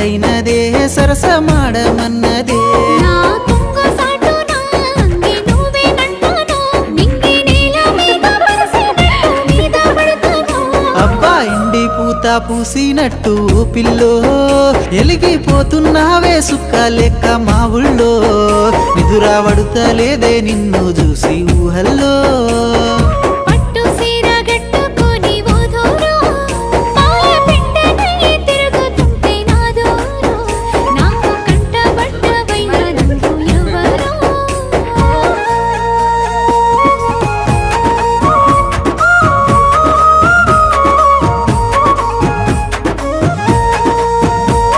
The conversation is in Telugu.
అయినదే సరసమాడమన్నదే అబ్బా ఎండి పూత పూసినట్టు పిల్లో ఎలిగిపోతున్నావే సుక్క లెక్క మా ఊళ్ళో నిదురా వడుతలేదే నిన్ను చూసి ఊహల్లో